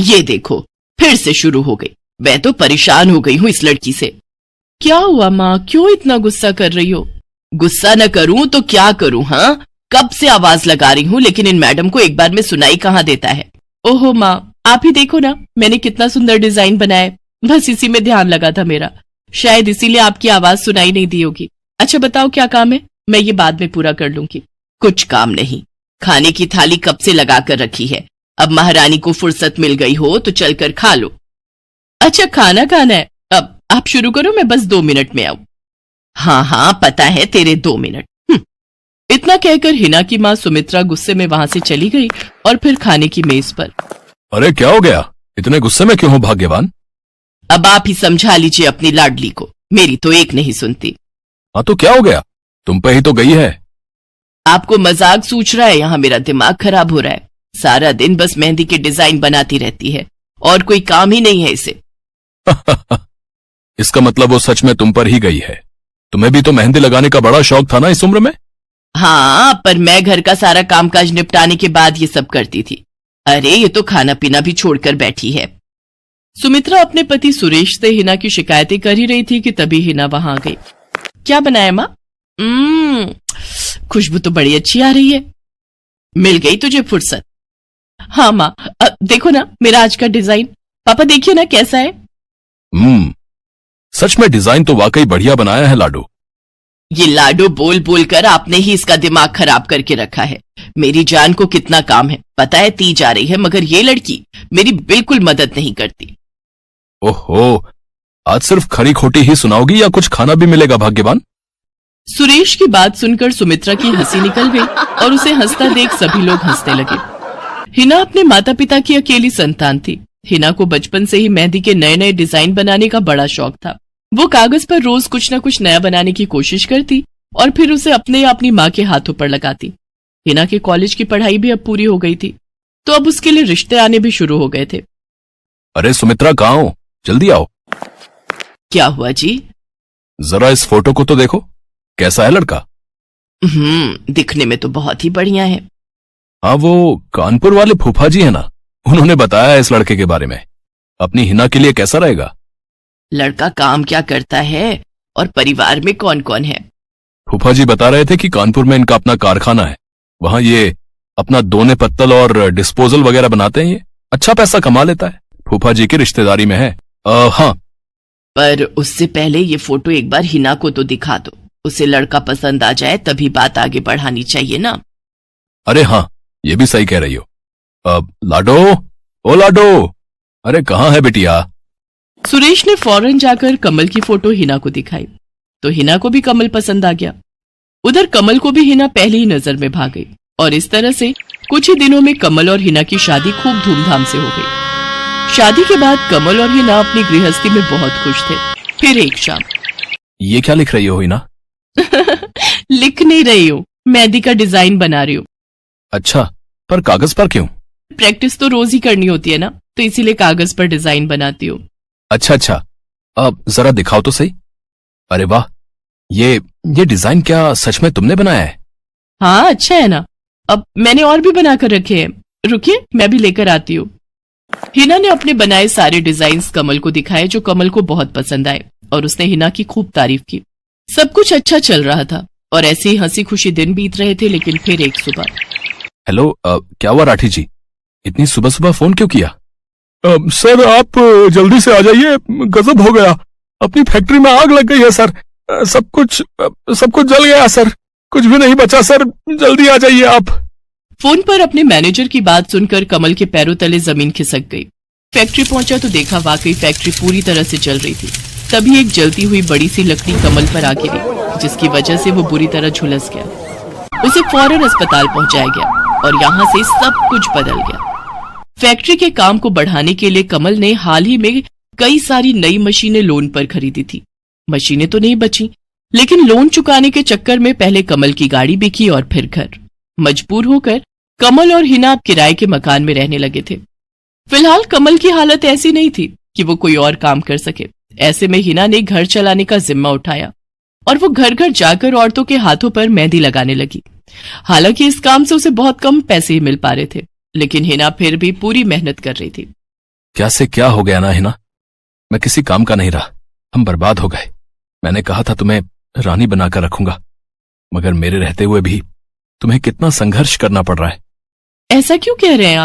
ये देखो फिर से शुरू हो गई। मैं तो परेशान हो गई हूँ इस लड़की से। क्या हुआ माँ, क्यों इतना गुस्सा कर रही हो? गुस्सा न करूं तो क्या करूं? हाँ, कब से आवाज लगा रही हूँ लेकिन इन मैडम को एक बार में सुनाई कहाँ देता है। ओहो माँ, आप ही देखो ना, मैंने कितना सुंदर डिजाइन बनाया, बस इसी में ध्यान लगा था मेरा, शायद इसीलिए आपकी आवाज सुनाई नहीं दी होगी। अच्छा बताओ क्या काम है, मैं ये बाद में पूरा कर लूंगी। कुछ काम नहीं, खाने की थाली कब से लगा कर रखी है, अब महारानी को फुर्सत मिल गई हो तो चलकर खा लो। अच्छा खाना खाना है, अब आप शुरू करो, मैं बस 2 मिनट में आऊं। हाँ हाँ पता है तेरे 2 मिनट। इतना कहकर हिना की माँ सुमित्रा गुस्से में वहां से चली गई और फिर खाने की मेज पर। अरे क्या हो गया, इतने गुस्से में क्यों हो भाग्यवान? अब आप ही समझा लीजिए अपनी लाडली को, मेरी तो एक नहीं सुनती। हाँ तो क्या हो गया, तुम पे ही तो गई है। आपको मजाक सूझ रहा है? यहाँ मेरा दिमाग खराब हो रहा है, सारा दिन बस मेहंदी के डिजाइन बनाती रहती है और कोई काम ही नहीं है इसे। इसका मतलब वो सच में तुम पर ही गई है। तुम्हें भी तो मेहंदी लगाने का बड़ा शौक था ना इस उम्र में? हाँ, पर मैं घर का सारा कामकाज निपटाने के बाद ये सब करती थी। अरे ये तो खाना पीना भी छोड़कर बैठी है। सुमित्रा अपने पति सुरेश से हिना की शिकायतें कर ही रही थी कि तभी हिना वहां आ गई। क्या बनाया माँ? खुशबू तो बड़ी अच्छी आ रही है। मिल गई तुझे फुर्सत? हाँ माँ, देखो ना मेरा आज का डिजाइन, पापा देखिए ना कैसा है। सच में डिजाइन तो वाकई बढ़िया बनाया है लाडो। ये लाडो बोल बोल कर आपने ही इसका दिमाग खराब करके रखा है। मेरी जान को कितना काम है पता है, ती जा रही है, मगर ये लड़की मेरी बिल्कुल मदद नहीं करती। ओहो, आज सिर्फ खरी खोटी ही सुनाओगी या कुछ खाना भी मिलेगा भाग्यवान? सुरेश की बात सुनकर सुमित्रा की हंसी निकल गई और उसे हंसता देख सभी लोग हंसने लगे। हिना अपने माता पिता की अकेली संतान थी। हिना को बचपन से ही मेहंदी के नए नए डिजाइन बनाने का बड़ा शौक था। वो कागज पर रोज कुछ न कुछ नया बनाने की कोशिश करती और फिर उसे अपने या अपनी माँ के हाथों पर लगाती। हिना के कॉलेज की पढ़ाई भी अब पूरी हो गई थी, तो अब उसके लिए रिश्ते आने भी शुरू हो गए थे। अरे सुमित्रा कहाँ हो, जल्दी आओ। क्या हुआ जी? जरा इस फोटो को तो देखो, कैसा है लड़का? दिखने में तो बहुत ही बढ़िया है। हाँ, वो कानपुर वाले फूफा जी है ना, उन्होंने बताया इस लड़के के बारे में। अपनी हिना के लिए कैसा रहेगा? लड़का काम क्या करता है और परिवार में कौन कौन है? फूफा जी बता रहे थे कि कानपुर में इनका अपना कारखाना है, वहां ये अपना दोने पत्तल और डिस्पोजल वगैरह बनाते हैं। ये अच्छा पैसा कमा लेता है, फूफा जी की रिश्तेदारी में है। हाँ, पर उससे पहले ये फोटो एक बार हिना को तो दिखा दो, उसे लड़का पसंद आ जाए तभी बात आगे बढ़ानी चाहिए ना। अरे हाँ, ये भी सही कह रही हो। लाडो, ओ लाडो, अरे कहाँ है बिटिया? सुरेश ने फौरन जाकर कमल की फोटो हिना को दिखाई तो हिना को भी कमल पसंद आ गया। उधर कमल को भी हिना पहली ही नजर में भाग गई और इस तरह से कुछ ही दिनों में कमल और हिना की शादी खूब धूमधाम से हो गई। शादी के बाद कमल और हिना अपनी गृहस्थी में बहुत खुश थे। फिर एक शाम। ये क्या लिख रही हो हिना? लिख नहीं रही हूँ, मेहंदी का डिजाइन बना रही हूँ। अच्छा, पर कागज पर क्यों? प्रैक्टिस तो रोज ही करनी होती है ना, तो इसीलिए कागज पर डिजाइन बनाती हूँ। अच्छा, अब जरा दिखाओ तो सही। अरे वाह, ये डिजाइन क्या सच में तुमने बनाया है? हाँ अच्छा है ना, अब मैंने और भी बनाकर रखे हैं, रुकिए मैं भी लेकर आती हूँ। हिना ने अपने बनाए सारे डिजाइन्स कमल को दिखाए जो कमल को बहुत पसंद आए और उसने हिना की खूब तारीफ की। सब कुछ अच्छा चल रहा था और ऐसे ही हंसी खुशी दिन बीत रहे थे। लेकिन फिर एक सुबह। हेलो, क्या हुआ राठी जी, इतनी सुबह सुबह फोन क्यों किया? सर आप जल्दी से आ जाइए, गजब हो गया, अपनी फैक्ट्री में आग लग गई है सर, सब कुछ जल गया सर, कुछ भी नहीं बचा सर, जल्दी आ जाइए आप। फोन पर अपने मैनेजर की बात सुनकर कमल के पैरों तले जमीन खिसक गई। फैक्ट्री पहुंचा तो देखा वाकई फैक्ट्री पूरी तरह से जल रही थी। तभी एक जलती हुई बड़ी सी लकड़ी कमल पर आ गिरी, जिसकी वजह से वो बुरी तरह झुलस गया। उसे फौरन अस्पताल पहुंचाया गया और यहाँ से सब कुछ बदल गया। फैक्ट्री के काम को बढ़ाने के लिए कमल ने हाल ही में कई सारी नई मशीनें लोन पर खरीदी थी। मशीनें तो नहीं बची, लेकिन लोन चुकाने के चक्कर में पहले कमल की गाड़ी बिकी और फिर घर। मजबूर होकर कमल और हिना किराए के मकान में रहने लगे थे। फिलहाल कमल की हालत ऐसी नहीं थी कि वो कोई और काम कर सके। ऐसे में हिना ने घर चलाने का जिम्मा उठाया और वो घर घर जाकर औरतों के हाथों पर मेहंदी लगाने लगी। हालांकि इस काम से उसे बहुत कम पैसे ही मिल पा रहे थे, लेकिन हिना फिर भी पूरी मेहनत कर रही थी। क्या से क्या हो गया ना हिना, मैं किसी काम का नहीं रहा, हम बर्बाद हो गए। मैंने कहा था तुम्हें रानी बनाकर रखूंगा, मगर मेरे रहते हुए भी तुम्हें कितना संघर्ष करना पड़ रहा है। ऐसा क्यों कह रहे हैं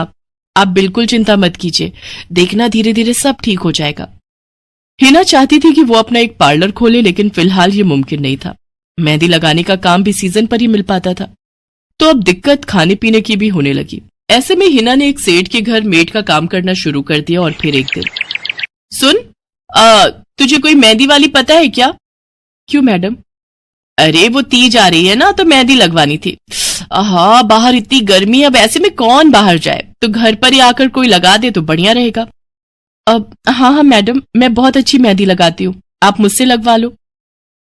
आप बिल्कुल चिंता मत कीजिए, देखना धीरे धीरे सब ठीक हो जाएगा। हिना चाहती थी कि वो अपना एक पार्लर खोले, लेकिन फिलहाल ये मुमकिन नहीं था। मेहंदी लगाने का काम भी सीजन पर ही मिल पाता था, तो अब दिक्कत खाने पीने की भी होने लगी। ऐसे में हिना ने एक सेठ के घर मेड का काम करना शुरू कर दिया। और फिर एक दिन, सुन, तुझे कोई मेहंदी वाली पता है क्या? क्यों मैडम? अरे वो तीज आ रही है ना, तो मेहंदी लगवानी थी। हाँ, बाहर इतनी गर्मी, अब ऐसे में कौन बाहर जाए, तो घर पर ही आकर कोई लगा दे तो बढ़िया रहेगा। अब हाँ मैडम, मैं बहुत अच्छी मेहंदी लगाती हूँ, आप मुझसे लगवा लो।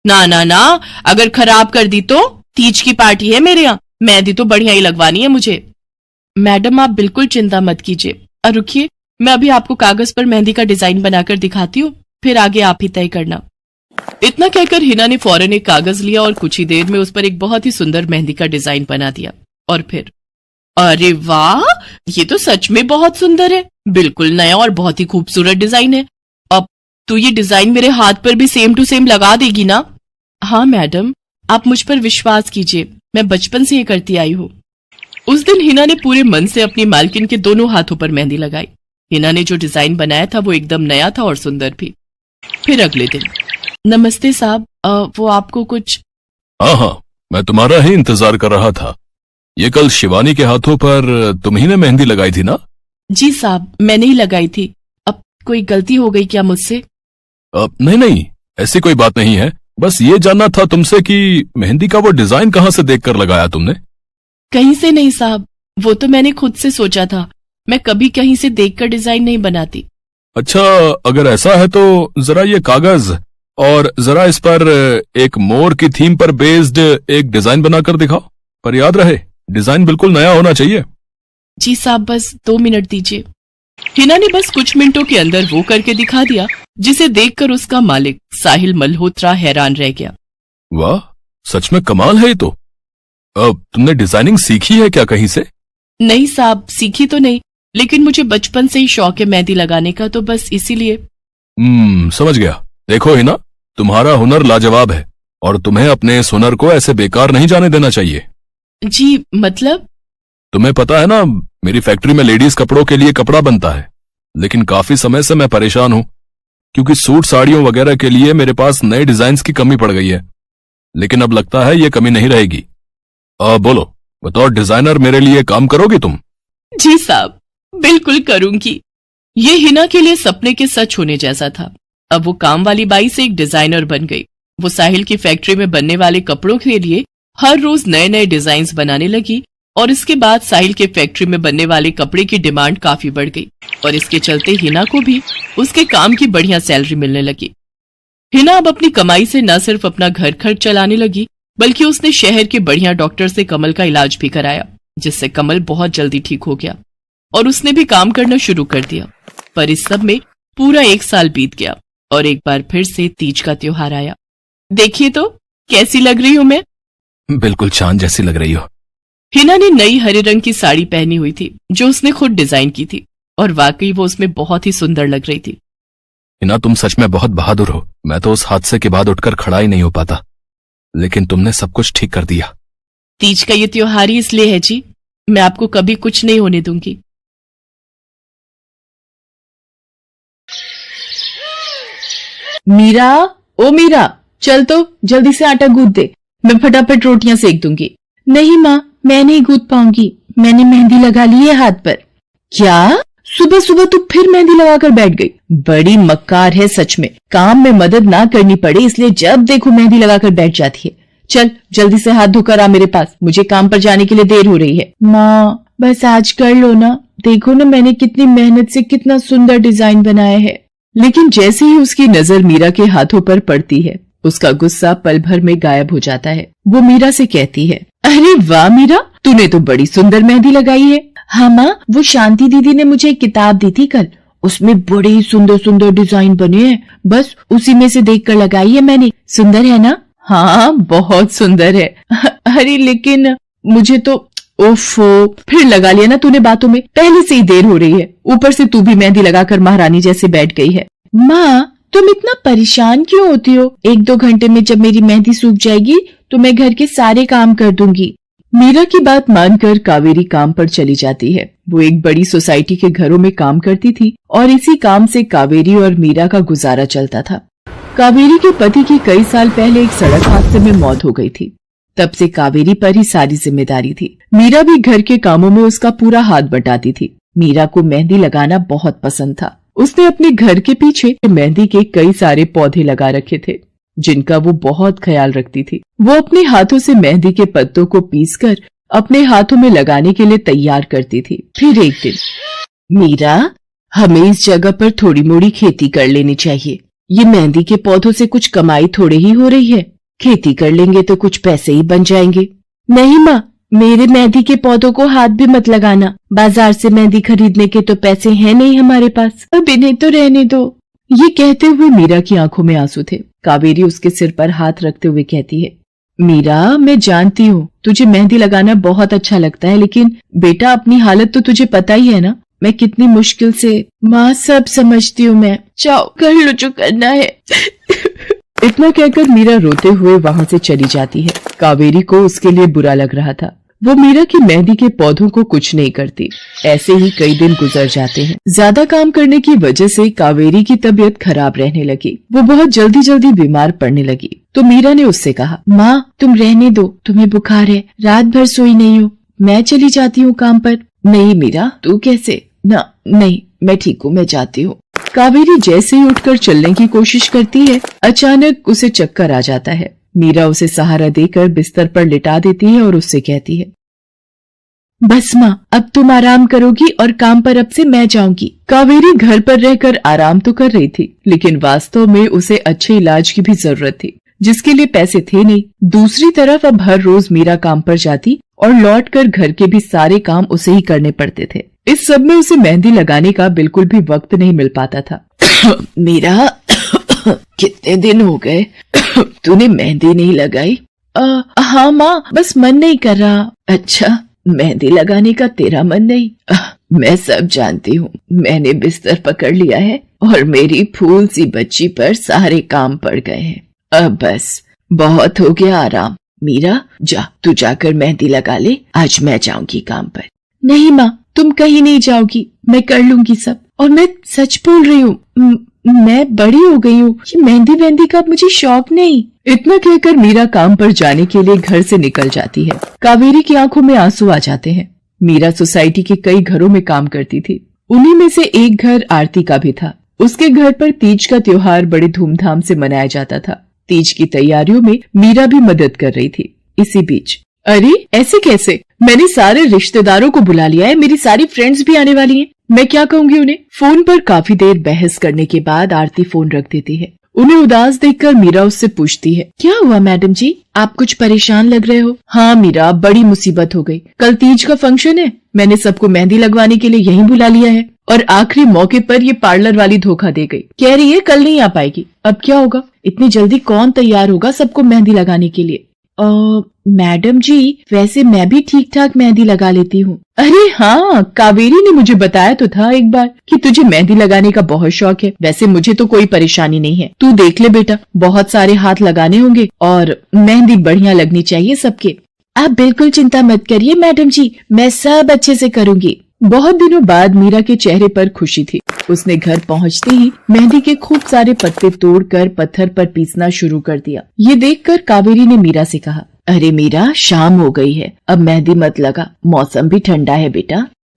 ना ना ना, अगर खराब कर दी तो? तीज की पार्टी है मेरे यहाँ, मेहंदी तो बढ़िया ही लगवानी है मुझे। मैडम आप बिल्कुल चिंता मत कीजिए, और रुकिए, मैं अभी आपको कागज पर मेहंदी का डिजाइन बनाकर दिखाती हूँ, फिर आगे आप ही तय करना। इतना कहकर हिना ने फौरन एक कागज लिया और कुछ ही देर में उस पर एक बहुत ही सुंदर मेहंदी का डिजाइन बना दिया। और फिर, अरे वाह, ये तो सच में बहुत सुंदर है, बिल्कुल नया और बहुत ही खूबसूरत डिजाइन है। अब तो ये डिजाइन मेरे हाथ पर भी सेम टू सेम लगा देगी ना? हाँ मैडम, आप मुझ पर विश्वास कीजिए, मैं बचपन से ये करती आई हूँ। उस दिन हिना ने पूरे मन से अपनी मालकिन के दोनों हाथों पर मेहंदी लगाई। हिना ने जो डिजाइन बनाया था वो एकदम नया था और सुंदर भी। फिर अगले दिन, नमस्ते साहब, वो आपको कुछ? हाँ, मैं तुम्हारा ही इंतजार कर रहा था। ये कल शिवानी के हाथों पर तुम ही ने मेहंदी लगाई थी ना? जी साहब, मैंने ही लगाई थी। अब कोई गलती हो गई क्या मुझसे? नहीं नहीं, ऐसी कोई बात नहीं है, बस ये जानना था तुमसे कि मेहंदी का वो डिजाइन कहाँ से देखकर लगाया तुमने? कहीं से नहीं साहब, वो तो मैंने खुद से सोचा था, मैं कभी कहीं से देखकर डिजाइन नहीं बनाती। अच्छा, अगर ऐसा है तो जरा ये कागज और जरा इस पर एक मोर की थीम पर बेस्ड एक डिजाइन बनाकर दिखाओ, पर याद रहे डिजाइन बिल्कुल नया होना चाहिए। जी साहब, बस 2 मिनट दीजिए। हिना ने बस कुछ मिनटों के अंदर वो करके दिखा दिया, जिसे देखकर उसका मालिक साहिल मल्होत्रा हैरान रह गया। वाह, सच में कमाल है ये तो। अब तुमने डिजाइनिंग सीखी है क्या कहीं से? नहीं साहब, सीखी तो नहीं, लेकिन मुझे बचपन से ही शौक है मेहंदी लगाने का, तो बस इसीलिए। समझ गया। देखो हिना, तुम्हारा हुनर लाजवाब है और तुम्हें अपने इस हुनर को ऐसे बेकार नहीं जाने देना चाहिए। जी मतलब? तुम्हें पता है ना, मेरी फैक्ट्री में लेडीज कपड़ों के लिए कपड़ा बनता है, लेकिन काफी समय से मैं परेशान हूं, क्योंकि सूट साड़ियों वगैरह के लिए मेरे पास नए डिजाइन्स की कमी पड़ गई है। लेकिन अब लगता है ये कमी नहीं रहेगी। बोलो, बतौर डिजाइनर मेरे लिए काम करोगी तुम? जी साहब, बिल्कुल करूंगी। ये हिना के लिए सपने के सच होने जैसा था। अब वो काम वाली बाई से एक डिजाइनर बन गई। वो साहिल की फैक्ट्री में बनने वाले कपड़ों के लिए हर रोज नए नए डिजाइन्स बनाने लगी, और इसके बाद साहिल के फैक्ट्री में बनने वाले कपड़े की डिमांड काफी बढ़ गई, और इसके चलते हिना को भी उसके काम की बढ़िया सैलरी मिलने लगी। हिना अब अपनी कमाई से न सिर्फ अपना घर खर्च चलाने लगी, बल्कि उसने शहर के बढ़िया डॉक्टर से कमल का इलाज भी कराया, जिससे कमल बहुत जल्दी ठीक हो गया और उसने भी काम करना शुरू कर दिया। पर इस सब में पूरा 1 साल बीत गया और एक बार फिर से तीज का त्योहार आया। देखिए तो कैसी लग रही हूं मैं? बिल्कुल चांद जैसी लग रही हो। हिना ने नई हरे रंग की साड़ी पहनी हुई थी, जो उसने खुद डिजाइन की थी, और वाकई वो उसमें बहुत ही सुंदर लग रही थी। हिना, तुम सच में बहुत बहादुर हो। मैं तो उस हादसे के बाद उठकर खड़ा ही नहीं हो पाता, लेकिन तुमने सब कुछ ठीक कर दिया। तीज का ये त्योहार ही इसलिए है जी, मैं आपको कभी कुछ नहीं होने दूंगी। मीरा, ओ मीरा, चल तो जल्दी से आटा गूंथ दे, मैं फटाफट रोटियां सेक दूंगी। नहीं माँ, मैं नहीं गूंथ पाऊंगी, मैंने मेहंदी लगा ली है हाथ पर। क्या? सुबह सुबह तू फिर मेहंदी लगाकर बैठ गई? बड़ी मक्कार है सच में, काम में मदद ना करनी पड़े इसलिए जब देखो मेहंदी लगाकर बैठ जाती है। चल जल्दी से हाथ धोकर आ मेरे पास, मुझे काम पर जाने के लिए देर हो रही है। माँ बस आज कर लो ना, देखो ना मैंने कितनी मेहनत से कितना सुंदर डिजाइन बनाया है। लेकिन जैसे ही उसकी नजर मीरा के हाथों पर पड़ती है, उसका गुस्सा पल भर में गायब हो जाता है। वो मीरा से कहती है, अरे वाह मीरा, तूने तो बड़ी सुंदर मेहंदी लगाई है। हाँ माँ, वो शांति दीदी ने मुझे एक किताब दी थी कल, उसमें बड़े ही सुंदर सुंदर डिजाइन बने हैं, बस उसी में से देखकर लगाई है मैंने। सुंदर है ना? हाँ बहुत सुंदर है। अरे लेकिन मुझे तो ओफो, फिर लगा लिया ना तूने बातों में। पहले से ही देर हो रही है, ऊपर से तू भी मेहंदी लगाकर महारानी जैसे बैठ गई है। माँ, तुम इतना परेशान क्यों होती हो? 1-2 घंटे में जब मेरी मेहंदी सूख जाएगी तो मैं घर के सारे काम कर दूंगी। मीरा की बात मानकर कावेरी काम पर चली जाती है। वो एक बड़ी सोसाइटी के घरों में काम करती थी और इसी काम से कावेरी और मीरा का गुजारा चलता था। कावेरी के पति की कई साल पहले एक सड़क हादसे में मौत हो गई थी। तब से कावेरी पर ही सारी जिम्मेदारी थी। मीरा भी घर के कामों में उसका पूरा हाथ बटाती थी। मीरा को मेहंदी लगाना बहुत पसंद था। उसने अपने घर के पीछे मेहंदी के कई सारे पौधे लगा रखे थे, जिनका वो बहुत ख्याल रखती थी। वो अपने हाथों से मेहंदी के पत्तों को पीसकर अपने हाथों में लगाने के लिए तैयार करती थी। फिर एक दिन, मीरा, हमें इस जगह पर थोड़ी मोड़ी खेती कर लेनी चाहिए। ये मेहंदी के पौधों से कुछ कमाई थोड़ी ही हो रही है, खेती कर लेंगे तो कुछ पैसे ही बन जाएंगे। नहीं माँ, मेरे मेहंदी के पौधों को हाथ भी मत लगाना। बाजार से मेहंदी खरीदने के तो पैसे हैं नहीं हमारे पास, अब इन्हें तो रहने दो। ये कहते हुए मीरा की आंखों में आंसू थे। कावेरी उसके सिर पर हाथ रखते हुए कहती है, मीरा, मैं जानती हूँ तुझे मेहंदी लगाना बहुत अच्छा लगता है, लेकिन बेटा अपनी हालत तो तुझे पता ही है ना, मैं कितनी मुश्किल से। माँ, सब समझती हूँ मैं, जाओ कर लो जो करना है। इतना कहकर मीरा रोते हुए वहाँ से चली जाती है। कावेरी को उसके लिए बुरा लग रहा था। वो मीरा की मेहंदी के पौधों को कुछ नहीं करती। ऐसे ही कई दिन गुजर जाते हैं। ज्यादा काम करने की वजह से कावेरी की तबीयत खराब रहने लगी। वो बहुत जल्दी जल्दी बीमार पड़ने लगी। तो मीरा ने उससे कहा, माँ, तुम रहने दो, तुम्हें बुखार है, रात भर सोई नहीं हो, मैं चली जाती हूँ काम पर। नहीं मीरा, तू कैसे? ना, नहीं, मैं ठीक हूँ, मैं जाती हूँ। कावेरी जैसे ही उठकर चलने की कोशिश करती है, अचानक उसे चक्कर आ जाता है। मीरा उसे सहारा देकर बिस्तर पर लिटा देती है और उससे कहती है, बस माँ, अब तुम आराम करोगी और काम पर अब से मैं जाऊंगी। कावेरी घर पर रहकर आराम तो कर रही थी, लेकिन वास्तव में उसे अच्छे इलाज की भी जरूरत थी, जिसके लिए पैसे थे नहीं। दूसरी तरफ अब हर रोज मीरा काम पर जाती और लौटकर घर के भी सारे काम उसे ही करने पड़ते थे। इस सब में उसे मेहंदी लगाने का बिल्कुल भी वक्त नहीं मिल पाता था। मीरा, कितने दिन हो गए तूने मेहंदी नहीं लगाई? हाँ माँ, बस मन नहीं कर रहा। अच्छा, मेहंदी लगाने का तेरा मन नहीं? मैं सब जानती हूँ। मैंने बिस्तर पकड़ लिया है और मेरी फूल सी बच्ची पर सारे काम पड़ गए हैं। अब बस बहुत हो गया आराम। मीरा, जा, तू जाकर मेहंदी लगा ले, आज मैं जाऊंगी काम पर। नहीं माँ, तुम कहीं नहीं जाओगी, मैं कर लूंगी सब। और मैं सच बोल रही हूँ, मैं बड़ी हो गई हूँ, ये मेहंदी का मुझे शौक नहीं। इतना कहकर मीरा काम पर जाने के लिए घर से निकल जाती है। कावेरी की आंखों में आंसू आ जाते हैं। मीरा सोसाइटी के कई घरों में काम करती थी। उन्हीं में से एक घर आरती का भी था। उसके घर पर तीज का त्योहार बड़े धूमधाम से मनाया जाता था। तीज की तैयारियों में मीरा भी मदद कर रही थी। इसी बीच, अरे ऐसे कैसे? मैंने सारे रिश्तेदारों को बुला लिया है, मेरी सारी फ्रेंड्स भी आने वाली हैं। मैं क्या कहूँगी उन्हें? फोन पर काफी देर बहस करने के बाद आरती फोन रख देती है। उन्हें उदास देखकर मीरा उससे पूछती है, क्या हुआ मैडम जी, आप कुछ परेशान लग रहे हो? हाँ मीरा, बड़ी मुसीबत हो गई। कल तीज का फंक्शन है, मैंने सबको मेहंदी लगवाने के लिए यहीं बुला लिया है और आखिरी मौके पर ये पार्लर वाली धोखा दे गई। कह रही है कल नहीं आ पाएगी। अब क्या होगा? इतनी जल्दी कौन तैयार होगा सबको मेहंदी लगाने के लिए? मैडम जी, वैसे मैं भी ठीक ठाक मेहंदी लगा लेती हूँ। अरे हाँ, कावेरी ने मुझे बताया तो था एक बार कि तुझे मेहंदी लगाने का बहुत शौक है। वैसे मुझे तो कोई परेशानी नहीं है, तू देख ले बेटा, बहुत सारे हाथ लगाने होंगे और मेहंदी बढ़िया लगनी चाहिए सबके। आप बिल्कुल चिंता मत करिए मैडम जी, मैं सब अच्छे से करूँगी। बहुत दिनों बाद मीरा के चेहरे पर खुशी थी। उसने घर पहुंचते ही मेहंदी के खूब सारे पत्ते तोड़कर पत्थर पर पीसना शुरू कर दिया। ये देखकर कावेरी ने मीरा से कहा, अरे मीरा, शाम हो गई है, अब मेहंदी मत लगा, मौसम भी ठंडा है बेटा।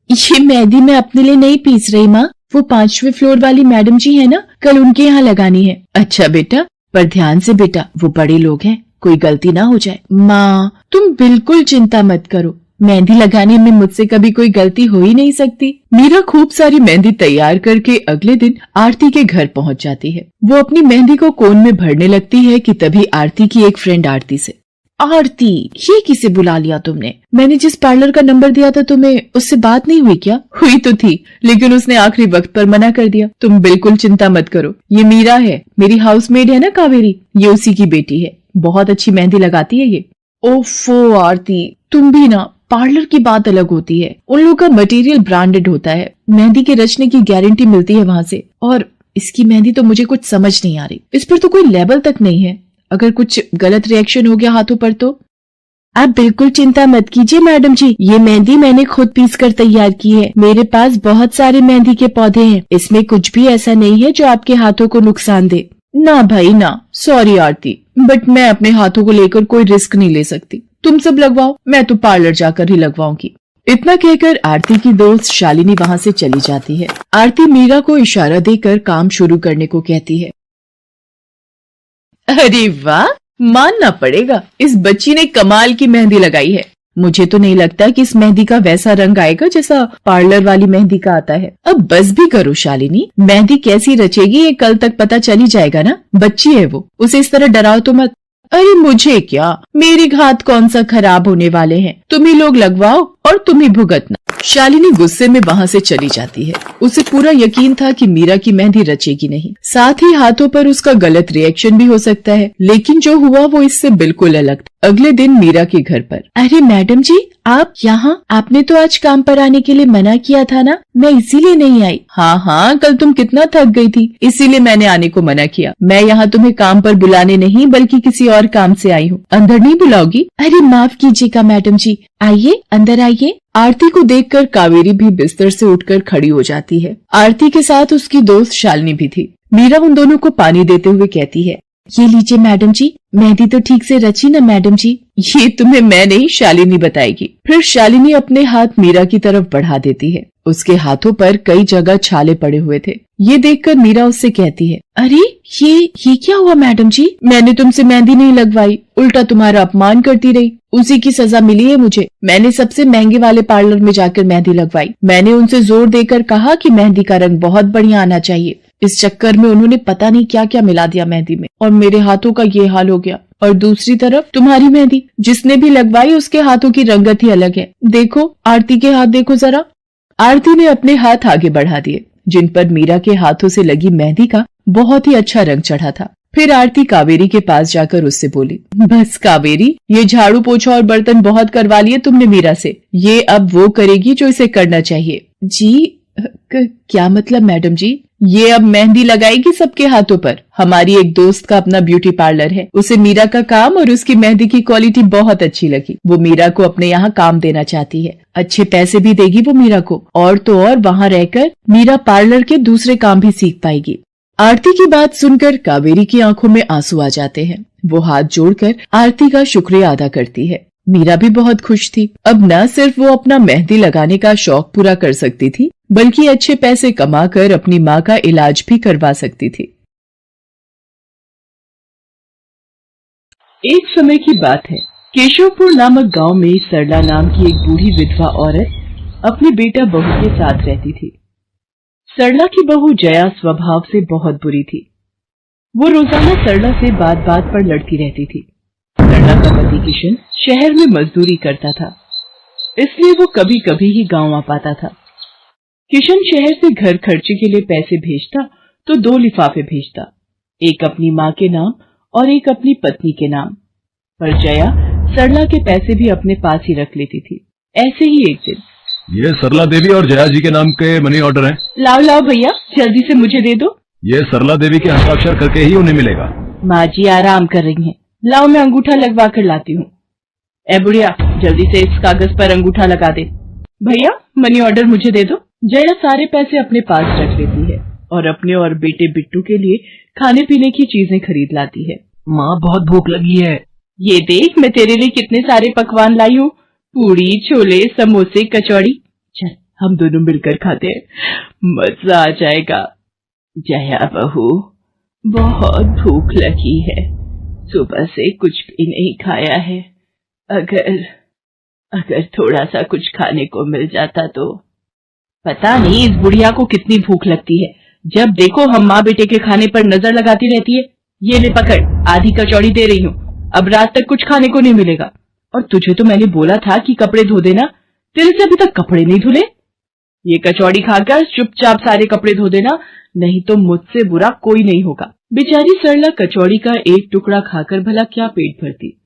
ये मेहंदी मैं अपने लिए नहीं पीस रही माँ, वो 5वें फ्लोर वाली मैडम जी है ना, कल उनके यहाँ लगानी है। अच्छा बेटा, पर ध्यान से बेटा, वो बड़े लोग हैं, कोई गलती ना हो जाए। माँ, तुम बिल्कुल चिंता मत करो, मेहंदी लगाने में मुझसे कभी कोई गलती हो ही नहीं सकती। मीरा खूब सारी मेहंदी तैयार करके अगले दिन आरती के घर पहुंच जाती है। वो अपनी मेहंदी को कोन में भरने लगती है कि तभी आरती की एक फ्रेंड आरती से, आरती, ये किसे बुला लिया तुमने? मैंने जिस पार्लर का नंबर दिया था तुम्हें, उससे बात नहीं हुई क्या? हुई तो थी, लेकिन उसने आखिरी वक्त पर मना कर दिया। तुम बिल्कुल चिंता मत करो, ये मीरा है, मेरी हाउसमेड है ना कावेरी, ये उसी की बेटी है, बहुत अच्छी मेहंदी लगाती है ये। ओफो आरती, तुम भी ना पार्लर की बात अलग होती है, उन लोगों का मटेरियल ब्रांडेड होता है, मेहंदी के रचने की गारंटी मिलती है वहां से। और इसकी मेहंदी तो मुझे कुछ समझ नहीं आ रही, इस पर तो कोई लेबल तक नहीं है, अगर कुछ गलत रिएक्शन हो गया हाथों पर तो। आप बिल्कुल चिंता मत कीजिए मैडम जी, ये मेहंदी मैंने खुद पीस कर तैयार की है। मेरे पास बहुत सारे मेहंदी के पौधे हैं, इसमें कुछ भी ऐसा नहीं है जो आपके हाथों को नुकसान दे। ना भाई ना, सॉरी आरती, बट मैं अपने हाथों को लेकर कोई रिस्क नहीं ले सकती। तुम सब लगवाओ, मैं तो पार्लर जाकर ही लगवाऊंगी। इतना कहकर आरती की दोस्त शालिनी वहां से चली जाती है। आरती मीरा को इशारा देकर काम शुरू करने को कहती है। अरे वाह, मानना पड़ेगा, इस बच्ची ने कमाल की मेहंदी लगाई है। मुझे तो नहीं लगता कि इस मेहंदी का वैसा रंग आएगा जैसा पार्लर वाली मेहंदी का आता है। अब बस भी करो शालिनी, मेहंदी कैसी रचेगी ये कल तक पता चल ही जाएगा ना। बच्ची है वो, उसे इस तरह डराओ तो मत। अरे मुझे क्या, मेरे हाथ कौन सा खराब होने वाले हैं, तुम ही लोग लगवाओ और तुम ही भुगतना। शालिनी गुस्से में वहां से चली जाती है। उसे पूरा यकीन था कि मीरा की मेहंदी रचेगी नहीं, साथ ही हाथों पर उसका गलत रिएक्शन भी हो सकता है, लेकिन जो हुआ वो इससे बिल्कुल अलग था। अगले दिन मीरा के घर पर। अरे मैडम जी, आप यहाँ? आपने तो आज काम पर आने के लिए मना किया था ना, मैं इसीलिए नहीं आई। हाँ, कल तुम कितना थक गई थी, इसीलिए मैंने आने को मना किया। मैं यहाँ तुम्हें काम पर बुलाने नहीं बल्कि किसी और काम से आई हूँ। अंदर नहीं बुलाओगी? अरे माफ कीजिएगा मैडम जी, आइए अंदर आइए। आरती को देखकर कावेरी भी बिस्तर से उठकर खड़ी हो जाती है। आरती के साथ उसकी दोस्त शालिनी भी थी। मीरा उन दोनों को पानी देते हुए कहती है, ये लीजिए मैडम जी, मेहंदी तो ठीक से रची ना मैडम जी? ये तुम्हें मैं नहीं, शालिनी बताएगी। फिर शालिनी अपने हाथ मीरा की तरफ बढ़ा देती है। उसके हाथों पर कई जगह छाले पड़े हुए थे। ये देखकर मीरा उससे कहती है, अरे ये क्या हुआ मैडम जी? मैंने तुमसे मेहंदी नहीं लगवाई, उल्टा तुम्हारा अपमान करती रही, उसी की सजा मिली है मुझे। मैंने सबसे महंगे वाले पार्लर में जाकर मेहंदी लगवाई। मैंने उनसे जोर देकर कहा कि मेहंदी का रंग बहुत बढ़िया आना चाहिए। इस चक्कर में उन्होंने पता नहीं क्या क्या मिला दिया मेहंदी में, और मेरे हाथों का ये हाल हो गया। और दूसरी तरफ तुम्हारी मेहंदी, जिसने भी लगवाई उसके हाथों की रंगत ही अलग है। देखो आरती के हाथ देखो जरा। आरती ने अपने हाथ आगे बढ़ा दिए, जिन पर मीरा के हाथों से लगी मेहंदी का बहुत ही अच्छा रंग चढ़ा था। फिर आरती कावेरी के पास जाकर उससे बोली, बस कावेरी, ये झाड़ू पोछा और बर्तन बहुत करवा लिए तुमने मीरा से, ये अब वो करेगी जो इसे करना चाहिए। जी क्या मतलब मैडम जी? ये अब मेहंदी लगाएगी सबके हाथों पर। हमारी एक दोस्त का अपना ब्यूटी पार्लर है, उसे मीरा का काम और उसकी मेहंदी की क्वालिटी बहुत अच्छी लगी। वो मीरा को अपने यहाँ काम देना चाहती है, अच्छे पैसे भी देगी वो मीरा को, और तो और वहाँ रहकर मीरा पार्लर के दूसरे काम भी सीख पाएगी। आरती की बात सुनकर कावेरी की आंखों में आंसू आ जाते हैं। वो हाथ जोड़कर आरती का शुक्रिया अदा करती है। मीरा भी बहुत खुश थी। अब न सिर्फ वो अपना मेहंदी लगाने का शौक पूरा कर सकती थी, बल्कि अच्छे पैसे कमाकर अपनी माँ का इलाज भी करवा सकती थी। एक समय की बात है, केशवपुर नामक गांव में सरला नाम की एक बूढ़ी विधवा औरत अपने बेटा बहू के साथ रहती थी। सरला की बहू जया स्वभाव से बहुत बुरी थी। वो रोजाना सरला से बात बात पर लड़ती रहती थी। सरला का पति किशन शहर में मजदूरी करता था, इसलिए वो कभी कभी ही गांव आ पाता था। किशन शहर से घर खर्चे के लिए पैसे भेजता तो 2 लिफाफे भेजता, एक अपनी माँ के नाम और एक अपनी पत्नी के नाम। पर जया सरला के पैसे भी अपने पास ही रख लेती थी। ऐसे ही एक दिन, ये सरला देवी और जया जी के नाम के मनी ऑर्डर हैं। लाओ भैया, जल्दी से मुझे दे दो। ये सरला देवी के हस्ताक्षर करके ही उन्हें मिलेगा। माँ जी आराम कर रही हैं, लाओ मैं अंगूठा लगवा कर लाती हूँ। ए बुढ़िया, जल्दी से इस कागज पर अंगूठा लगा दे। भैया मनी ऑर्डर मुझे दे दो। जया सारे पैसे अपने पास रख लेती है और अपने और बेटे बिट्टू के लिए खाने पीने की चीजें खरीद लाती है। माँ बहुत भूख लगी है। ये देख मैं तेरे लिए कितने सारे पकवान लाई हूँ, पूड़ी, छोले, समोसे, कचौड़ी। चल हम दोनों मिलकर खाते हैं, मजा आ जाएगा। जया बहू, बहुत भूख लगी है, सुबह से कुछ भी नहीं खाया है। अगर थोड़ा सा कुछ खाने को मिल जाता तो। पता नहीं इस बुढ़िया को कितनी भूख लगती है, जब देखो हम माँ बेटे के खाने पर नजर लगाती रहती है। ये ले पकड़, आधी कचौड़ी दे रही हूँ, अब रात तक कुछ खाने को नहीं मिलेगा। और तुझे तो मैंने बोला था कि कपड़े धो देना, तेरे से अभी तक कपड़े नहीं धुले। ये कचौड़ी खाकर चुपचाप सारे कपड़े धो देना, नहीं तो मुझसे बुरा कोई नहीं होगा। बेचारी सरला कचौड़ी का एक टुकड़ा खाकर भला क्या पेट भरती।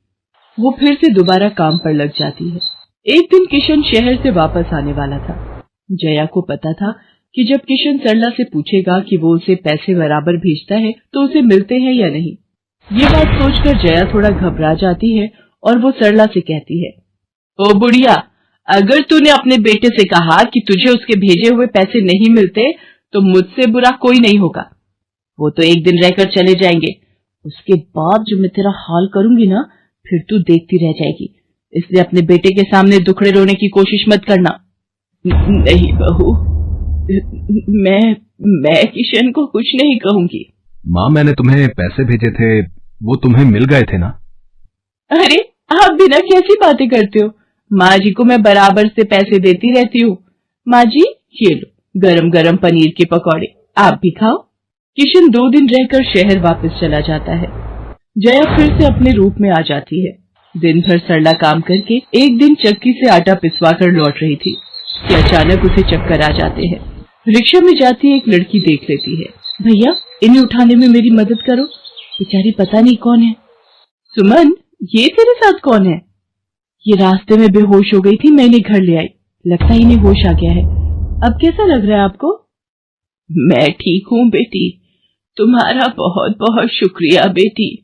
वो फिर से दोबारा काम पर लग जाती है। एक दिन किशन शहर से वापस आने वाला था। जया को पता था कि जब किशन सरला से पूछेगा कि वो उसे पैसे बराबर भेजता है तो उसे मिलते हैं या नहीं। ये बात सोचकर जया थोड़ा घबरा जाती है और वो सरला से कहती है, ओ बुढ़िया, अगर तूने अपने बेटे से कहा कि तुझे उसके भेजे हुए पैसे नहीं मिलते तो मुझसे बुरा कोई नहीं होगा। वो तो एक दिन रहकर चले जाएंगे, उसके बाद जो मैं तेरा हाल करूंगी ना, फिर तू देखती रह जाएगी। इसलिए अपने बेटे के सामने दुखड़े रोने की कोशिश मत करना। नहीं बहू, मैं किशन को कुछ नहीं कहूंगी। माँ, मैंने तुम्हें पैसे भेजे थे, वो तुम्हें मिल गए थे ना? अरे आप बिना कैसी बातें करते हो? माँ जी को मैं बराबर से पैसे देती रहती हूँ। माँ जी, ये लो गरम गरम पनीर के पकौड़े, आप भी खाओ। किशन 2 दिन रहकर शहर वापस चला जाता है। जया फिर से अपने रूप में आ जाती है। दिन भर सरला काम करके एक दिन चक्की से आटा पिसवा कर लौट रही थी कि अचानक उसे चक्कर आ जाते हैं। रिक्शा में जाती एक लड़की देख लेती है। भैया, इन्हें उठाने में मेरी मदद करो, बेचारी पता नहीं कौन है। सुमन, ये तेरे साथ कौन है? ये रास्ते में बेहोश हो गई थी, मैंने घर ले आई, लगता है इन्हें होश आ गया है। अब कैसा लग रहा है आपको? मैं ठीक हूँ बेटी, तुम्हारा बहुत बहुत शुक्रिया बेटी।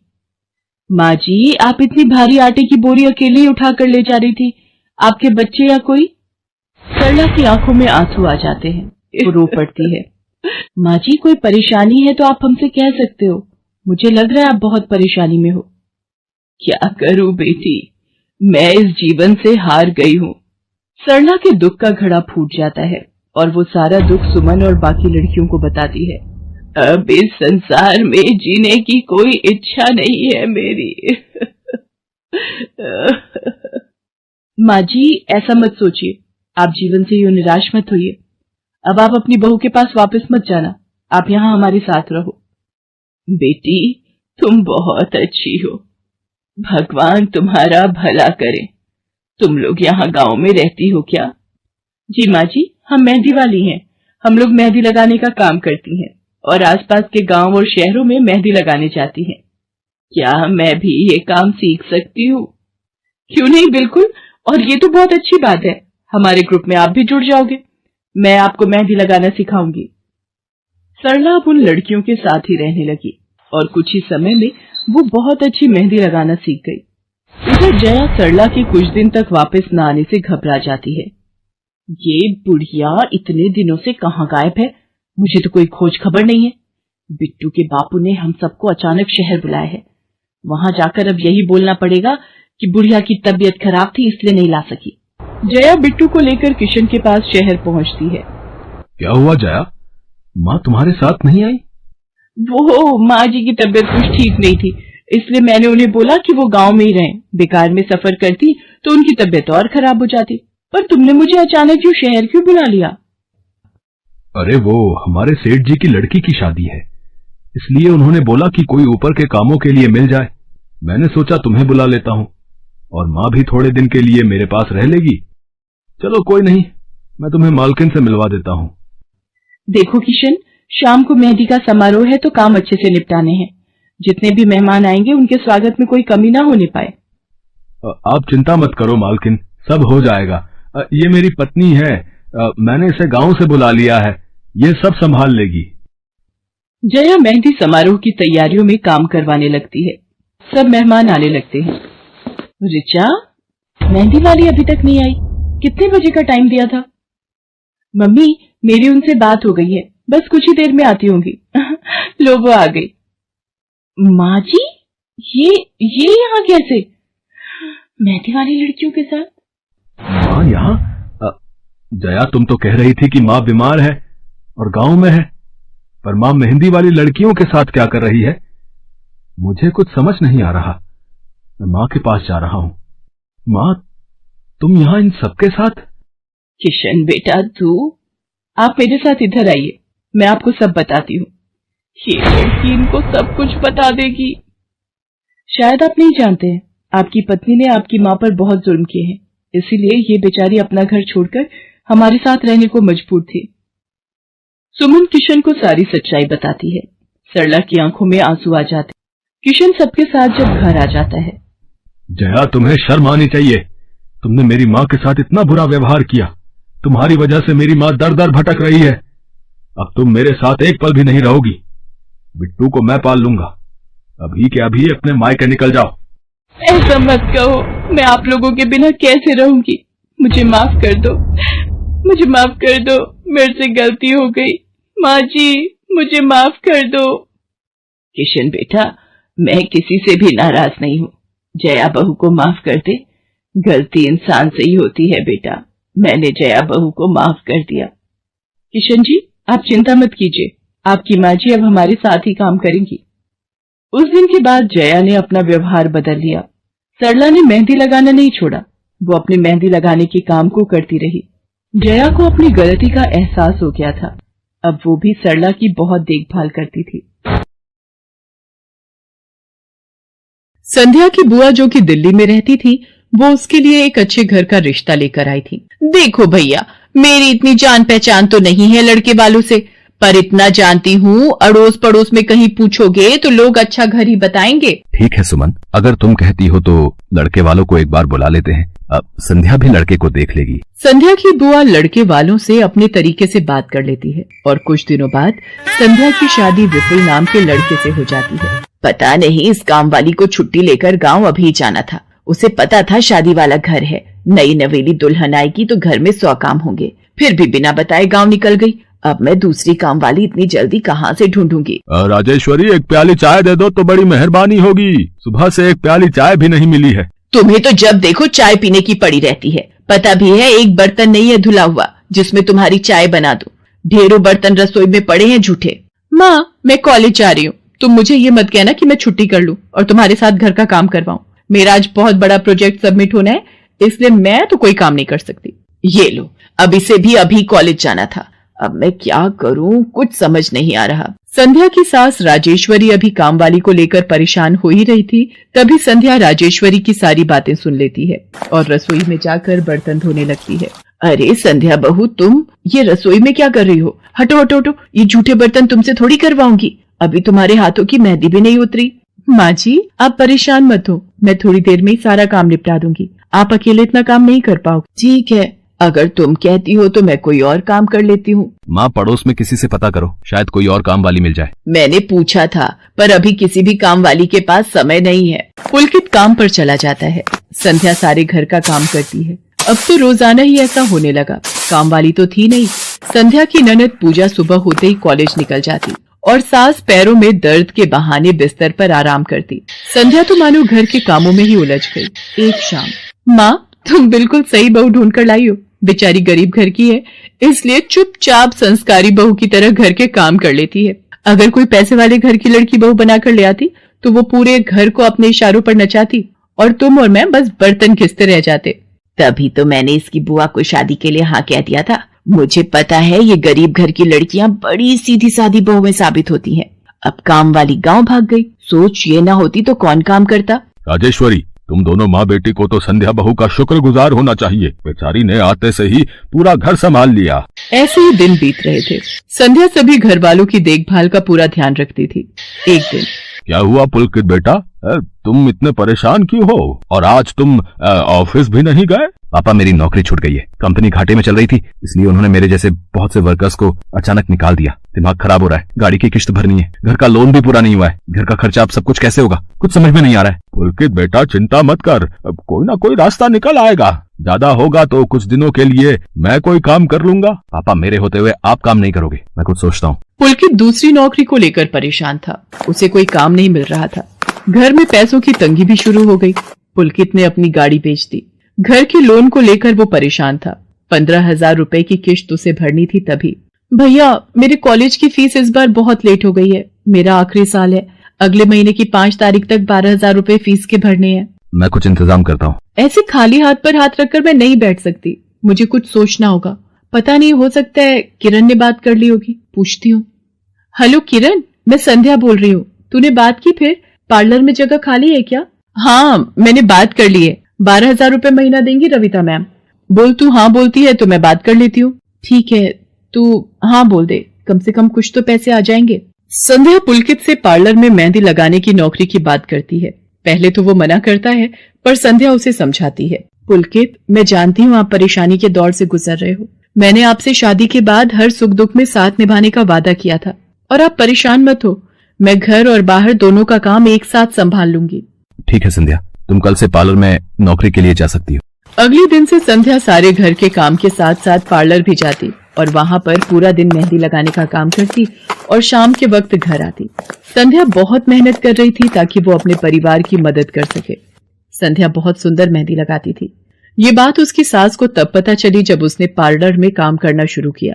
माँ जी, आप इतनी भारी आटे की बोरी अकेले ही उठा कर ले जा रही थी, आपके बच्चे या कोई? सरला की आंखों में आंसू आ जाते हैं, वो रो पड़ती है। माँ जी, कोई परेशानी है तो आप हमसे कह सकते हो, मुझे लग रहा है आप बहुत परेशानी में हो। क्या करूं बेटी, मैं इस जीवन से हार गई हूँ। सरला के दुख का घड़ा फूट जाता है और वो सारा दुख सुमन और बाकी लड़कियों को बताती है। अब इस संसार में जीने की कोई इच्छा नहीं है मेरी। माँ जी, ऐसा मत सोचिए, आप जीवन से यूं निराश मत होइए। अब आप अपनी बहू के पास वापस मत जाना, आप यहाँ हमारे साथ रहो। बेटी, तुम बहुत अच्छी हो, भगवान तुम्हारा भला करे। तुम लोग यहाँ गांव में रहती हो क्या? जी माँ जी, हम मेहंदी वाली हैं, हम लोग मेहंदी लगाने का काम करती हैं और आसपास के गांव और शहरों में मेहंदी लगाने जाती हैं। क्या मैं भी ये काम सीख सकती हूँ? क्यों नहीं, बिल्कुल, और ये तो बहुत अच्छी बात है, हमारे ग्रुप में आप भी जुड़ जाओगे, मैं आपको मेहंदी लगाना सिखाऊंगी। सरला अब उन लड़कियों के साथ ही रहने लगी और कुछ ही समय में वो बहुत अच्छी मेहंदी लगाना सीख गई। इधर जया सरला के कुछ दिन तक वापस न आने से घबरा जाती है। ये बुढ़िया इतने दिनों से कहाँ गायब है, मुझे तो कोई खोज खबर नहीं है। बिट्टू के बापू ने हम सबको अचानक शहर बुलाया है, वहां जाकर अब यही बोलना पड़ेगा कि बुढ़िया की तबीयत खराब थी इसलिए नहीं ला सकी। जया बिट्टू को लेकर किशन के पास शहर पहुंचती है। क्या हुआ जया, माँ तुम्हारे साथ नहीं आई? वो माँ जी की तबीयत कुछ ठीक नहीं थी, इसलिए मैंने उन्हें बोला कि वो गांव में ही रहें, बेकार में सफर करती तो उनकी तबीयत और खराब हो जाती। पर तुमने मुझे अचानक क्यों शहर क्यों बुला लिया? अरे वो हमारे सेठ जी की लड़की की शादी है, इसलिए उन्होंने बोला कि कोई ऊपर के कामों के लिए मिल जाए। मैंने सोचा तुम्हें बुला लेता हूँ, और माँ भी थोड़े दिन के लिए मेरे पास रह लेगी। चलो कोई नहीं, मैं तुम्हें मालकिन से मिलवा देता हूँ। देखो किशन, शाम को मेहंदी का समारोह है तो काम अच्छे से निपटाने हैं, जितने भी मेहमान आएंगे उनके स्वागत में कोई कमी ना होने पाए। आप चिंता मत करो मालकिन, सब हो जाएगा। ये मेरी पत्नी है, मैंने इसे गांव से बुला लिया है, ये सब संभाल लेगी। जया मेहंदी समारोह की तैयारियों में काम करवाने लगती है। सब मेहमान आने लगते हैं। रिचा, मेहंदी वाली अभी तक नहीं आई, कितने बजे का टाइम दिया था? मम्मी, मेरी उनसे बात हो गई है, बस कुछ ही देर में आती होंगी। लो वो आ गई। माँ जी, ये यहाँ कैसे? मेहंदी वाली लड़कियों के साथ? माँ यहाँ? जया, तुम तो कह रही थी कि माँ बीमार है और गांव में है, पर माँ मेहंदी वाली लड़कियों के साथ क्या कर रही है? मुझे कुछ समझ नहीं आ रहा। मैं माँ के पास जा रहा हूँ। माँ, तुम यहाँ इन सबके साथ? किशन बेटा, आप मेरे साथ इधर आइए, मैं आपको सब बताती हूँ। ये लड़की इनको सब कुछ बता देगी। शायद आप नहीं जानते हैं, आपकी पत्नी ने आपकी माँ पर बहुत जुल्म किए हैं, इसीलिए ये बेचारी अपना घर छोड़कर हमारे साथ रहने को मजबूर थी। सुमन किशन को सारी सच्चाई बताती है। सरला की आंखों में आंसू आ जाते। किशन सबके साथ जब घर आ जाता है। जया, तुम्हें शर्म आनी चाहिए, तुमने मेरी माँ के साथ इतना बुरा व्यवहार किया। तुम्हारी वजह से मेरी माँ दर दर भटक रही है। अब तुम मेरे साथ एक पल भी नहीं रहोगी। बिट्टू को मैं पाल लूंगा। अभी के अभी अपने मायके निकल जाओ। ऐसा मत कहो, मैं आप लोगों के बिना कैसे रहूंगी। मुझे माफ कर दो, मुझे माफ कर दो, मेरे से गलती हो गई। माँ जी, मुझे माफ कर दो। किशन बेटा, मैं किसी से भी नाराज नहीं हूँ। जया बहू को माफ कर दे। गलती इंसान से ही होती है बेटा। मैंने जया बहू को माफ कर दिया। किशन जी, आप चिंता मत कीजिए, आपकी माँ जी अब हमारे साथ ही काम करेंगी। उस दिन के बाद जया ने अपना व्यवहार बदल लिया। सरला ने मेहंदी लगाना नहीं छोड़ा। वो अपनी मेहंदी लगाने के काम को करती रही। जया को अपनी गलती का एहसास हो गया था। अब वो भी सरला की बहुत देखभाल करती थी। संध्या की बुआ जो कि दिल्ली में रहती थी, वो उसके लिए एक अच्छे घर का रिश्ता लेकर आई थी। देखो भैया, मेरी इतनी जान पहचान तो नहीं है लड़के वालों से, पर इतना जानती हूँ, अड़ोस पड़ोस में कहीं पूछोगे तो लोग अच्छा घर ही बताएंगे। ठीक है सुमन, अगर तुम कहती हो तो लड़के वालों को एक बार बुला लेते हैं। अब संध्या भी लड़के को देख लेगी। संध्या की बुआ लड़के वालों से अपने तरीके से बात कर लेती है और कुछ दिनों बाद संध्या की शादी विपुल नाम के लड़के से हो जाती है। पता नहीं इस काम वाली को छुट्टी लेकर गांव अभी जाना था। उसे पता था शादी वाला घर है, नई नवेली दुल्हन आएगी तो घर में 100 काम होंगे, फिर भी बिना बताए गांव निकल गई। अब मैं दूसरी काम वाली इतनी जल्दी कहाँ से ढूंढूंगी। राजेश्वरी, एक प्याली चाय दे दो तो बड़ी मेहरबानी होगी। सुबह से एक प्याली चाय भी नहीं मिली है। तुम्हें तो जब देखो चाय पीने की पड़ी रहती है। पता भी है एक बर्तन नहीं है धुला हुआ जिसमें तुम्हारी चाय बना दूं। ढेरों बर्तन रसोई में पड़े हैं झूठे। माँ, मैं कॉलेज जा रही हूँ, तुम मुझे ये मत कहना कि मैं छुट्टी कर लूं और तुम्हारे साथ घर का काम करवाऊं। मेरा आज बहुत बड़ा प्रोजेक्ट सबमिट होना है, इसलिए मैं तो कोई काम नहीं कर सकती। ये लो, अब इसे भी अभी कॉलेज जाना था। अब मैं क्या करूं, कुछ समझ नहीं आ रहा। संध्या की सास राजेश्वरी अभी काम वाली को लेकर परेशान हो ही रही थी। तभी संध्या राजेश्वरी की सारी बातें सुन लेती है और रसोई में जाकर बर्तन धोने लगती है। अरे संध्या बहू, तुम ये रसोई में क्या कर रही हो? हटो हटो हटो, ये झूठे बर्तन तुमसे थोड़ी करवाऊंगी। अभी तुम्हारे हाथों की मेहंदी भी नहीं उतरी। माँ जी, आप परेशान मत हो, मैं थोड़ी देर में ही सारा काम निपटा दूंगी। आप अकेले इतना काम नहीं कर पाओगे। ठीक है, अगर तुम कहती हो तो मैं कोई और काम कर लेती हूँ। माँ, पड़ोस में किसी से पता करो, शायद कोई और काम वाली मिल जाए। मैंने पूछा था, पर अभी किसी भी काम वाली के पास समय नहीं है। पुलकित काम पर चला जाता है। संध्या सारे घर का काम करती है। अब तो रोजाना ही ऐसा होने लगा। काम वाली तो थी नहीं। संध्या की ननद पूजा सुबह होते ही कॉलेज निकल जाती और सास पैरों में दर्द के बहाने बिस्तर पर आराम करती। संध्या तो मानो घर के कामों में ही उलझ गई। एक शाम, माँ, तुम बिल्कुल सही बहू ढूंढ कर लाई हो। बेचारी गरीब घर की है, इसलिए चुपचाप संस्कारी बहू की तरह घर के काम कर लेती है। अगर कोई पैसे वाले घर की लड़की बहू बनाकर ले आती तो वो पूरे घर को अपने इशारों पर नचाती और तुम और मैं बस बर्तन घिसते रह जाते। तभी तो मैंने इसकी बुआ को शादी के लिए हाँ कह दिया था। मुझे पता है ये गरीब घर की लड़कियां बड़ी सीधी सादी बहुएं साबित होती हैं। अब काम वाली गांव भाग गई। सोच ये ना होती तो कौन काम करता। राजेश्वरी, तुम दोनों माँ बेटी को तो संध्या बहू का शुक्रगुजार होना चाहिए। बेचारी ने आते से ही पूरा घर संभाल लिया। ऐसे ही दिन बीत रहे थे। संध्या सभी घर वालों की देखभाल का पूरा ध्यान रखती थी। एक दिन, क्या हुआ पुलकित बेटा, तुम इतने परेशान क्यों हो? और आज तुम ऑफिस भी नहीं गए? पापा, मेरी नौकरी छूट गई है। कंपनी घाटे में चल रही थी, इसलिए उन्होंने मेरे जैसे बहुत से वर्कर्स को अचानक निकाल दिया। दिमाग खराब हो रहा है, गाड़ी की किश्त भरनी है, घर का लोन भी पूरा नहीं हुआ है। घर का खर्चा अब सब कुछ कैसे होगा, कुछ समझ में नहीं आ रहा है। पुलकित बेटा, चिंता मत कर, अब कोई ना कोई रास्ता निकल आएगा। ज्यादा होगा तो कुछ दिनों के लिए मैं कोई काम कर लूंगा। पापा, मेरे होते हुए आप काम नहीं करोगे, मैं कुछ सोचता हूँ। पुलकित दूसरी नौकरी को लेकर परेशान था। उसे कोई काम नहीं मिल रहा था। घर में पैसों की तंगी भी शुरू हो गई। पुलकित ने अपनी गाड़ी बेच दी। घर के लोन को लेकर वो परेशान था। 15,000 रुपए की किश्त उसे भरनी थी। तभी, भैया, मेरे कॉलेज की फीस इस बार बहुत लेट हो गई है। मेरा आखिरी साल है, अगले महीने की 5 तारीख तक 12,000 रुपए फीस के भरने हैं। मैं कुछ इंतजाम करता हूँ। ऐसे खाली हाथ पर हाथ रखकर मैं नहीं बैठ सकती। मुझे कुछ सोचना होगा। पता नहीं, हो सकता है किरण ने बात कर ली होगी। पूछती हूँ। हेलो किरण, मैं संध्या बोल रही हूँ। तूने बात की? फिर पार्लर में जगह खाली है क्या? हाँ, मैंने बात कर ली है। 12,000 रुपए महीना देंगी रविता मैम। बोल, तू हाँ बोलती है तो मैं बात कर लेती हूँ। ठीक है, तू हाँ बोल दे, कम से कम कुछ तो पैसे आ जाएंगे। संध्या पुलकित से पार्लर में मेहंदी लगाने की नौकरी की बात करती है। पहले तो वो मना करता है, पर संध्या उसे समझाती है। पुलकित, मैं जानती हूँ आप परेशानी के दौर से गुजर रहे हो। मैंने आपसे शादी के बाद हर सुख दुख में साथ निभाने का वादा किया था और आप परेशान मत हो, मैं घर और बाहर दोनों का काम एक साथ संभाल लूंगी। ठीक है संध्या, तुम कल से पार्लर में नौकरी के लिए जा सकती हो। अगले दिन से संध्या सारे घर के काम के साथ साथ पार्लर भी जाती और वहां पर पूरा दिन मेहंदी लगाने का काम करती और शाम के वक्त घर आती। संध्या बहुत मेहनत कर रही थी ताकि वो अपने परिवार की मदद कर सके। संध्या बहुत सुंदर मेहंदी लगाती थी। ये बात उसकी सास को तब पता चली जब उसने पार्लर में काम करना शुरू किया।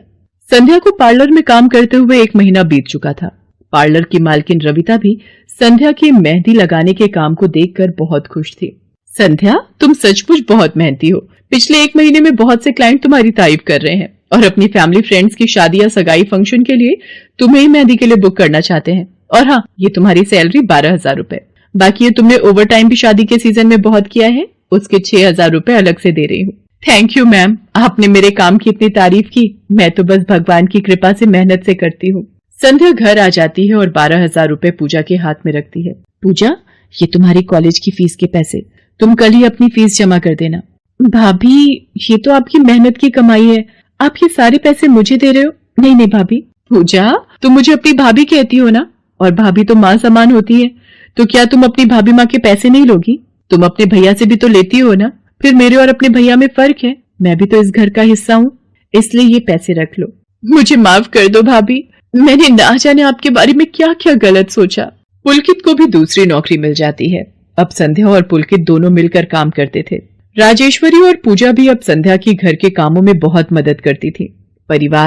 संध्या को पार्लर में काम करते हुए 1 महीना बीत चुका था। पार्लर की मालकिन रविता भी संध्या के मेहंदी लगाने के काम को देखकर बहुत खुश थी। संध्या, तुम सचमुच बहुत मेहनती हो। पिछले 1 महीने में बहुत से क्लाइंट तुम्हारी तारीफ कर रहे हैं और अपनी फैमिली फ्रेंड्स की शादी या सगाई फंक्शन के लिए तुम्हें ही मेहंदी के लिए बुक करना चाहते हैं। और हाँ, ये तुम्हारी सैलरी 12,000 रुपए। बाकी ये तुमने ओवर टाइम भी शादी के सीजन में बहुत किया है, उसके 6,000 रुपए अलग से दे रही हूँ। थैंक यू मैम, आपने मेरे काम की इतनी तारीफ की। मैं तो बस भगवान की कृपा से मेहनत से करती हूँ। संध्या घर आ जाती है और 12,000 रुपए पूजा के हाथ में रखती है। पूजा, ये तुम्हारी कॉलेज की फीस के पैसे, तुम कल ही अपनी फीस जमा कर देना। भाभी, ये तो आपकी मेहनत की कमाई है, आप ये सारे पैसे मुझे दे रहे हो? नहीं नहीं भाभी। पूजा, तुम मुझे अपनी भाभी कहती हो ना, और भाभी तो माँ समान होती है, तो क्या तुम अपनी भाभी माँ के पैसे नहीं लोगी? तुम अपने भैया से भी तो लेती हो ना। फिर मेरे और अपने भैया में फर्क है, मैं भी तो इस घर का हिस्सा हूँ, इसलिए ये पैसे रख लो। मुझे माफ कर दो भाभी, मैंने ना जाने आपके बारे में क्या क्या गलत सोचा। पुलकित को भी दूसरी नौकरी मिल जाती है। अब संध्या और पुलकित दोनों मिलकर काम करते थे। राजेश्वरी और पूजा भी अब संध्या की घर के कामों में बहुत मदद करती थी। परिवार